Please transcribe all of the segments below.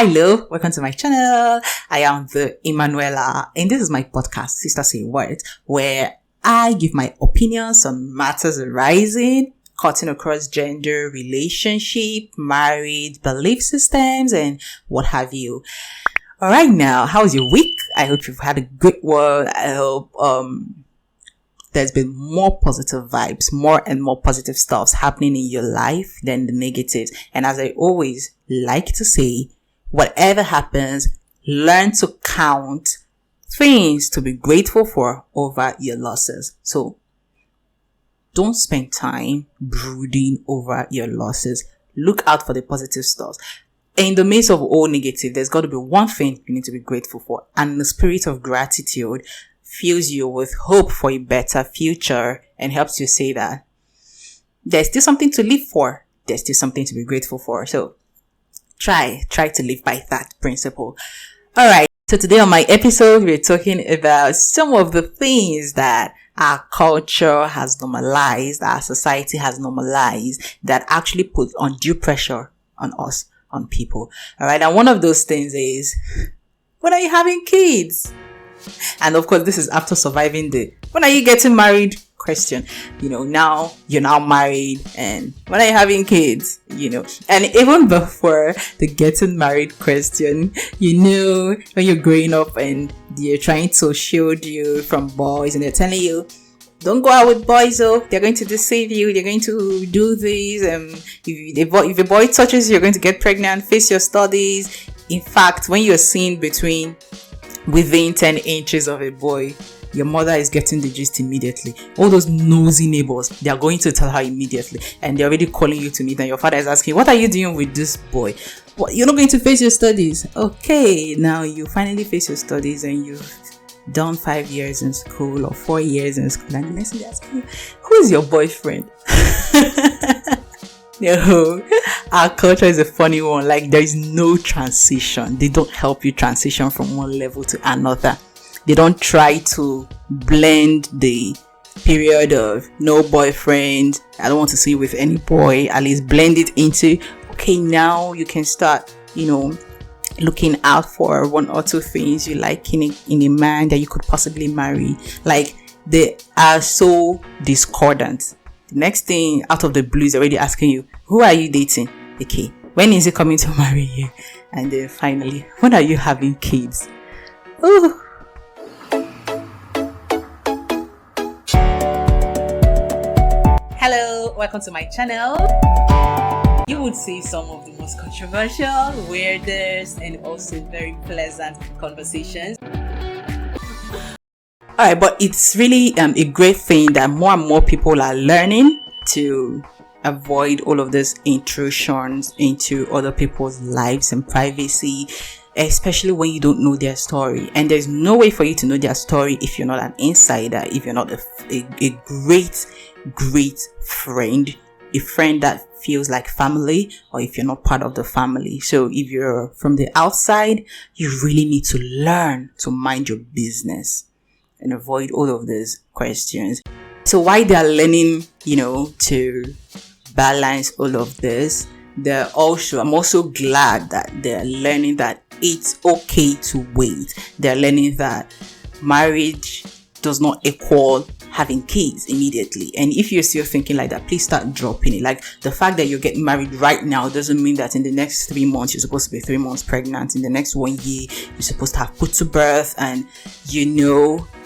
Hello, welcome to my channel. I am the Emanuela, and this is my podcast, Sister Say Words, where I give my opinions on matters arising, cutting across gender, relationship, marriage, belief systems, and what have you. All right, now, how's your week? I hope you've had a good one. I hope there's been more positive vibes, more and more positive stuffs happening in your life than the negatives. And as I always like to say, whatever happens, learn to count things to be grateful for over your losses. So don't spend time brooding over your losses. Look out for the positive stuff. In the midst of all negative, there's got to be one thing you need to be grateful for. And the spirit of gratitude fills you with hope for a better future and helps you say that there's still something to live for. There's still something to be grateful for. So try to live by that principle. All right. So today on my episode, we're talking about some of the things that our culture has normalized, our society has normalized, that actually put undue pressure on us, on people. All right. And one of those things is, when are you having kids? And of course, this is after surviving the when are you getting married question. Now you're now married, and when are you having kids? And even before the getting married question, when you're growing up and they're trying to shield you from boys and they're telling you, don't go out with boys, they're going to deceive you, they're going to do this, if a boy touches you, you're going to get pregnant, face your studies. In fact, when you're seen within 10 inches of a boy, your mother is getting the gist immediately. All those nosy neighbors, they are going to tell her immediately, and they're already calling you to meet, and your father is asking, what are you doing with this boy? What, you're not going to face your studies? Okay, now you finally face your studies and you've done 5 years in school or 4 years in school, and the next thing they ask you, who is your boyfriend? No, our culture is a funny one. Like, there is no transition. They don't help you transition from one level to another. They don't try to blend the period of no boyfriend, I don't want to see you with any boy, at least blend it into, okay, now you can start, looking out for one or two things you like in a man that you could possibly marry. Like, they are so discordant. The next thing out of the blue is already asking you, who are you dating? Okay, when is he coming to marry you? And then finally, when are you having kids? Ooh. Hello, welcome to my channel. You would see some of the most controversial, weirdest, and also very pleasant conversations. Alright, but it's really a great thing that more and more people are learning to avoid all of these intrusions into other people's lives and privacy, especially when you don't know their story. And there's no way for you to know their story if you're not an insider, if you're not a great friend, a friend that feels like family, or if you're not part of the family. So if you're from the outside, you really need to learn to mind your business and avoid all of these questions. So while they are learning, to balance all of this, I'm also glad that they're learning that it's okay to wait. They're learning that marriage does not equal having kids immediately. And if you're still thinking like that, please start dropping it. Like, the fact that you're getting married right now doesn't mean that in the next 3 months you're supposed to be 3 months pregnant. In the next 1 year you're supposed to have put to birth. And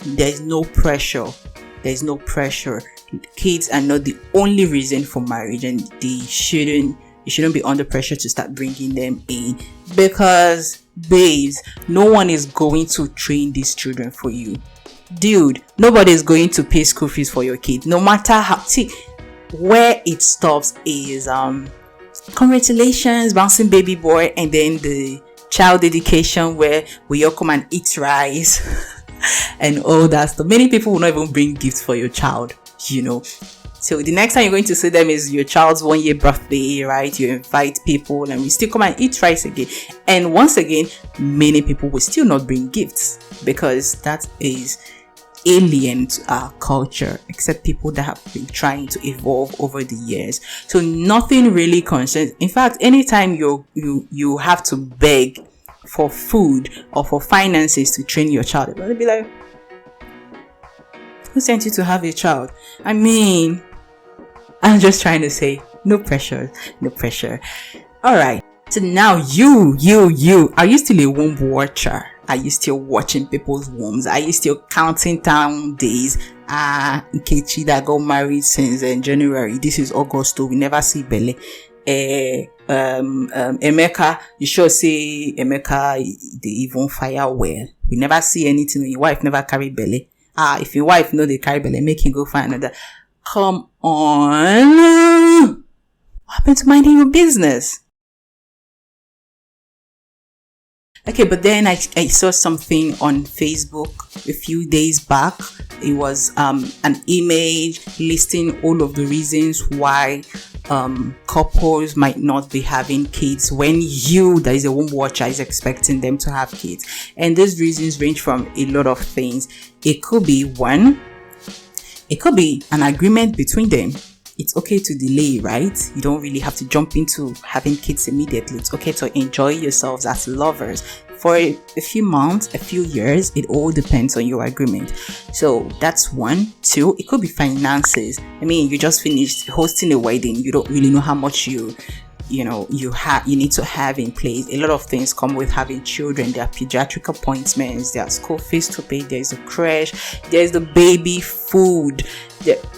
there's no pressure. There's no pressure. Kids are not the only reason for marriage, and you shouldn't be under pressure to start bringing them in, because babes, no one is going to train these children for you. Dude, nobody is going to pay school fees for your kid, no matter how. See, where it stops is congratulations, bouncing baby boy, and then the child dedication where we all come and eat rice and all that stuff. Many people will not even bring gifts for your child, So the next time you're going to see them is your child's 1 year birthday, right? You invite people and we still come and eat rice again. And once again, many people will still not bring gifts, because that is alien to our culture, except people that have been trying to evolve over the years. So nothing really concerns. In fact, anytime you have to beg for food or for finances to train your child, they'll be like, who sent you to have a child? I mean, I'm just trying to say, no pressure. All right. So now you, are you still a womb watcher? Are you still watching people's wombs? Are you still counting down days? Nkechi that got married since January. This is August, we never see Bele. Emeka, you sure say Emeka, they even fire well. We never see anything. Your wife never carry belly. If your wife know they carry belly, make him go find another. Come on. What happened to minding your business? Okay, but then I saw something on Facebook a few days back. It was an image listing all of the reasons why couples might not be having kids when you, that is a womb watcher, is expecting them to have kids. And those reasons range from a lot of things. It could be one, it could be an agreement between them. It's okay to delay, right? You don't really have to jump into having kids immediately. It's okay to enjoy yourselves as lovers for a few months, a few years. It all depends on your agreement. So that's one. Two, it could be finances. I mean, you just finished hosting a wedding. You don't really know how much you need to have in place. A lot of things come with having children. There are pediatric appointments, there are school fees to pay, there's a crash, there's the baby food.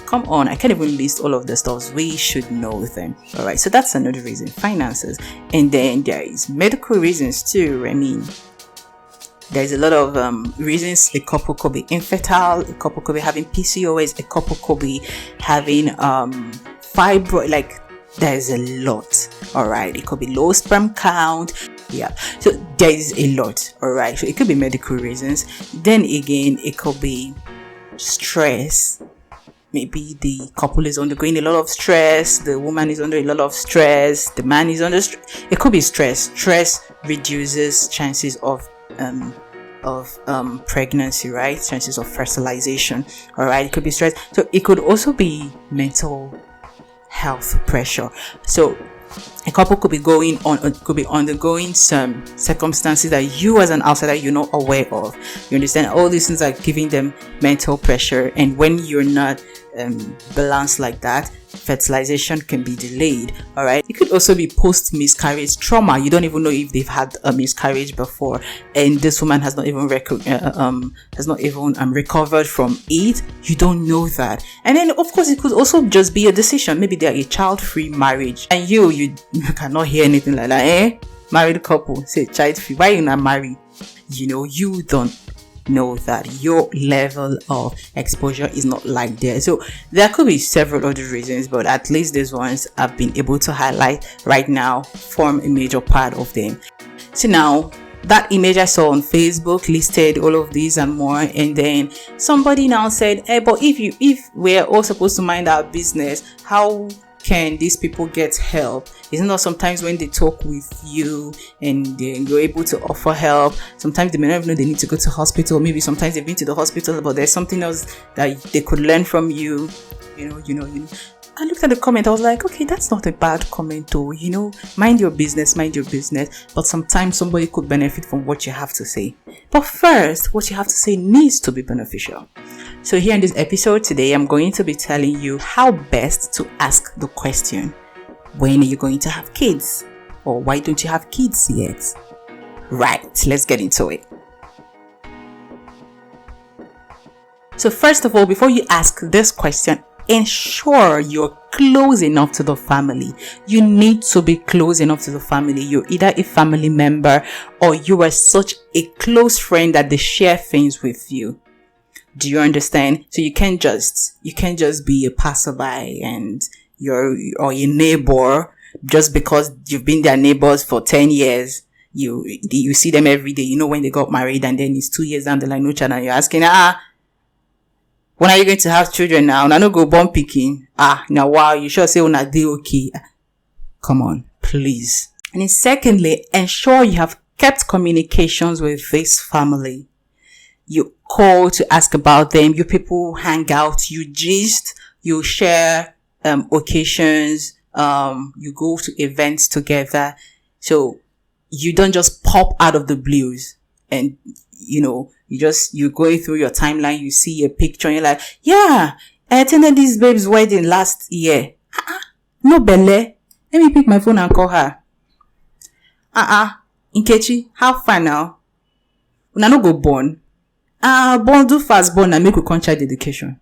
Come on, I can't even list all of the stuff. We should know them. All right, so that's another reason, finances. And then there is medical reasons too. I mean, there's a lot of reasons. A couple could be infertile, a couple could be having PCOS, a couple could be having fibroid. Like, there's a lot. All right, it could be low sperm count. Yeah, so there is a lot. All right, so it could be medical reasons. Then again, it could be stress. Maybe the couple is undergoing a lot of stress, the woman is under a lot of stress, the man is under stress. It could be stress. Stress reduces chances of pregnancy, right? Chances of fertilization. All right, it could be stress. So it could also be mental health pressure. So a couple could be undergoing some circumstances that you as an outsider, you're not aware of. You understand? All these things are giving them mental pressure, and when you're not balanced like that, fertilization can be delayed. All right, it could also be post-miscarriage trauma. You don't even know if they've had a miscarriage before, and this woman has not even recovered from it. You don't know that. And then of course it could also just be a decision. Maybe they're a child-free marriage, and you cannot hear anything like that. Married couple say child-free. Why you not married? You don't know that your level of exposure is not like there. So there could be several other reasons, but at least these ones I've been able to highlight right now form a major part of them. So now, that image I saw on Facebook listed all of these and more, and then somebody now said, hey, but if we're all supposed to mind our business, how can these people get help? Isn't it sometimes when they talk with you and you're able to offer help, sometimes they may not even know they need to go to hospital. Maybe sometimes they've been to the hospital, but there's something else that they could learn from you. I looked at the comment, I was like, okay, that's not a bad comment though. Mind your business. But sometimes somebody could benefit from what you have to say. But first, what you have to say needs to be beneficial. So here in this episode today, I'm going to be telling you how best to ask the question, when are you going to have kids? Or why don't you have kids yet? Right, let's get into it. So first of all, before you ask this question, ensure you're close enough to the family. You need to be close enough to the family. You're either a family member or you are such a close friend that they share things with you. Do you understand? So you can't just be a passerby and or a neighbor just because you've been their neighbors for 10 years. You see them every day. When they got married, and then it's 2 years down the line, no child, and you're asking, when are you going to have children now? And I no go born picking. Now wow, you sure say una dey okay? Come on, please. And then secondly, ensure you have kept communications with this family. you call to ask about them, you people hang out, you gist, you share occasions, you go to events together. So you don't just pop out of the blues and, you're going through your timeline, you see a picture and you're like, yeah, I attended this babe's wedding last year. No belle. Let me pick my phone and call her. Nkechi, how far now? Una no go born. Born do fast born and make we child education.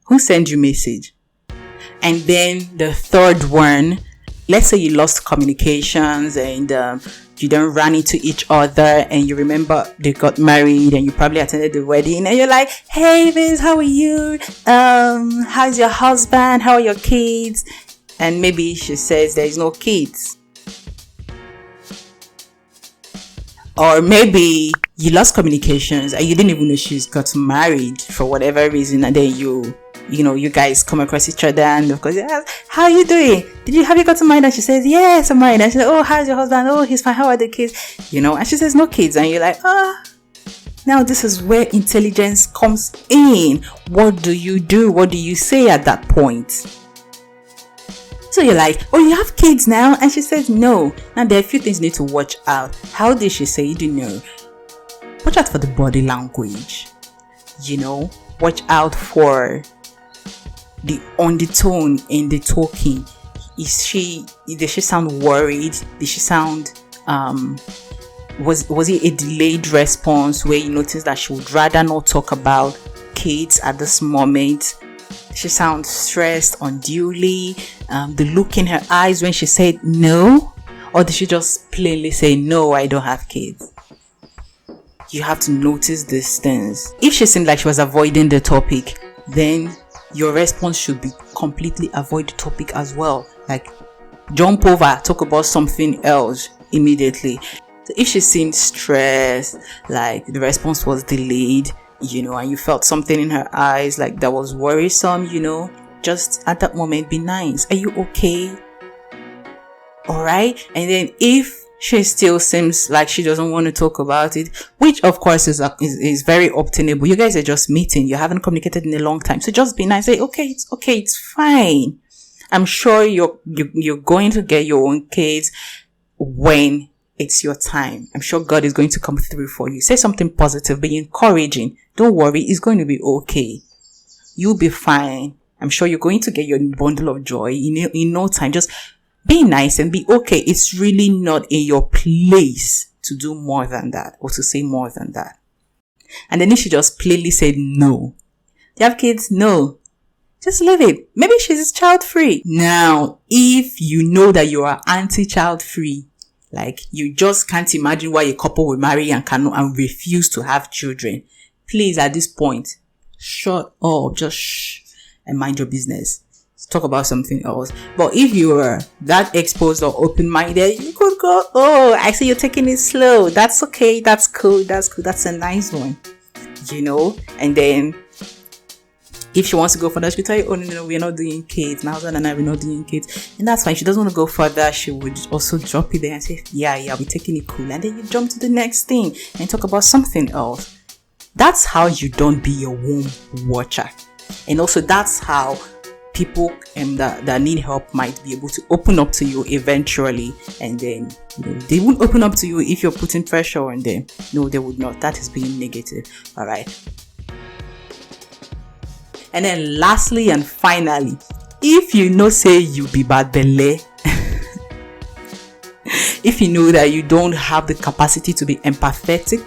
Who send you message? And then the third one, let's say you lost communications and you don't run into each other and you remember they got married and you probably attended the wedding and you're like, hey Vince, how are you? How's your husband? How are your kids? And maybe she says there is no kids. Or maybe you lost communications and you didn't even know she's got married for whatever reason, and then you guys come across each other and of course, how are you doing? Have you gotten married? And she says, yes, I'm married. And she says, oh, how's your husband? Oh, he's fine. How are the kids? And she says, no kids. And you're like, now this is where intelligence comes in. What do you do? What do you say at that point? So you're like, oh, you have kids now? And she says, no. Now there are a few things you need to watch out. How did she say? You don't know. Watch out for the body language. Watch out for the undertone in the talking. Did she sound worried? Did she sound, was it a delayed response where you notice that she would rather not talk about kids at this moment? Did she sound stressed unduly? The look in her eyes when she said no? Or did she just plainly say, no, I don't have kids? You have to notice these things. If she seemed like she was avoiding the topic, then your response should be completely avoid the topic as well. Like, jump over, talk about something else immediately. So if she seemed stressed, like the response was delayed, and you felt something in her eyes like that was worrisome, just at that moment be nice. Are you okay? Alright? And then if she still seems like she doesn't want to talk about it, which of course is very obtainable. You guys are just meeting. You haven't communicated in a long time. So just be nice. Say, okay, it's fine. I'm sure you're going to get your own kids when it's your time. I'm sure God is going to come through for you. Say something positive, be encouraging. Don't worry, it's going to be okay. You'll be fine. I'm sure you're going to get your bundle of joy in no time. Just be nice and be okay. It's really not in your place to do more than that or to say more than that. And then if she just plainly said no. Do you have kids? No. Just leave it. Maybe she's child free. Now, if you know that you are anti-child free, like you just can't imagine why a couple will marry and refuse to have children, please at this point, shut up. Just shh and mind your business. Talk about something else. But if you were that exposed or open-minded, you could go, oh, I see you're taking it slow. That's okay. That's cool. That's a nice one. And then if she wants to go further, she'll tell you, oh, no, we're not doing kids. My husband and I, we're not doing kids. And that's fine. She doesn't want to go further. She would also drop it there and say, yeah, we're taking it cool. And then you jump to the next thing and talk about something else. That's how you don't be a womb watcher. And also that's how people that need help might be able to open up to you eventually, and then they won't open up to you if you're putting pressure on them. No, they would not. That is being negative. All right. And then lastly and finally, if say you be bad belle, if you know that you don't have the capacity to be empathetic,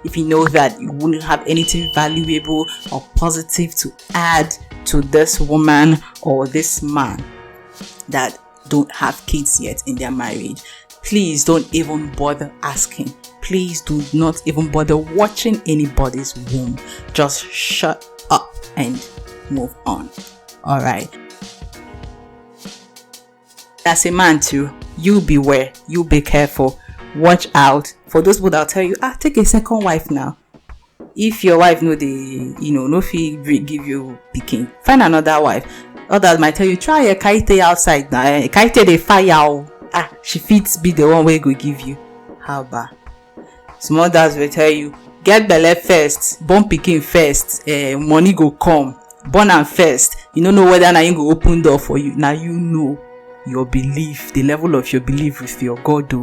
if you know that you wouldn't have anything valuable or positive to add to this woman or this man that don't have kids yet in their marriage, please don't even bother asking. Please do not even bother watching anybody's womb. Just shut up and move on. All right. As a man too, you beware. You be careful. Watch out for those people that'll tell you, take a second wife now. If your wife no fee give you picking, find another wife. Others might tell you, try a kite outside now. Kite the fire. She fits be the one way go give you. How about? Some others will tell you, get belle first, born pikin first, money go come. Born am first. You don't know whether na him go open door for you. Now you know your belief, the level of your belief with your God.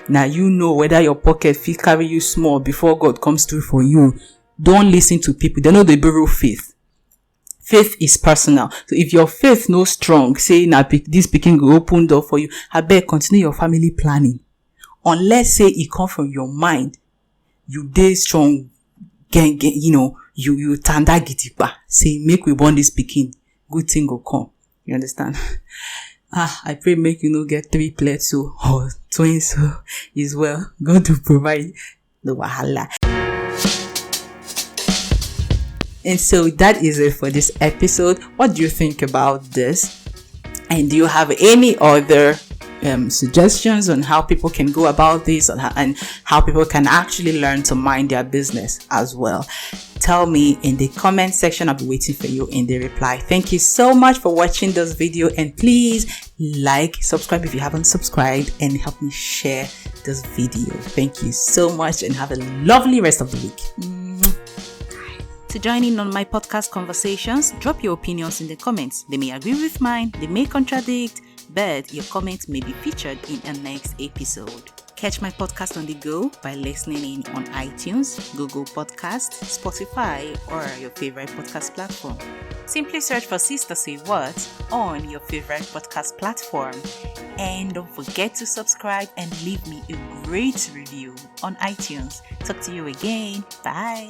Now you know whether your pocket fit carry you small before God comes through for you. Don't listen to people. They know they borrow faith. Faith is personal. So if your faith no strong, say na this pikin go open door for you, abeg continue your family planning. Unless say it come from your mind, you dey strong, you tanda gidigba. Say make we born this pikin, good thing go come. You understand? I pray make you no get 3 plates or twins is well. God to provide the wahala. And so that is it for this episode. What do you think about this? And do you have any other suggestions on how people can go about this and how people can actually learn to mind their business as well? Tell me in the comment section. I'll be waiting for you in the reply. Thank you so much for watching this video, and please like, subscribe if you haven't subscribed, and help me share this video. Thank you so much and have a lovely rest of the week. To join in on my podcast conversations, drop your opinions in the comments. They may agree with mine, they may contradict, but your comments may be featured in a next episode. Catch my podcast on the go by listening in on iTunes, Google Podcasts, Spotify, or your favorite podcast platform. Simply search for Sister Say What on your favorite podcast platform. And don't forget to subscribe and leave me a great review on iTunes. Talk to you again. Bye.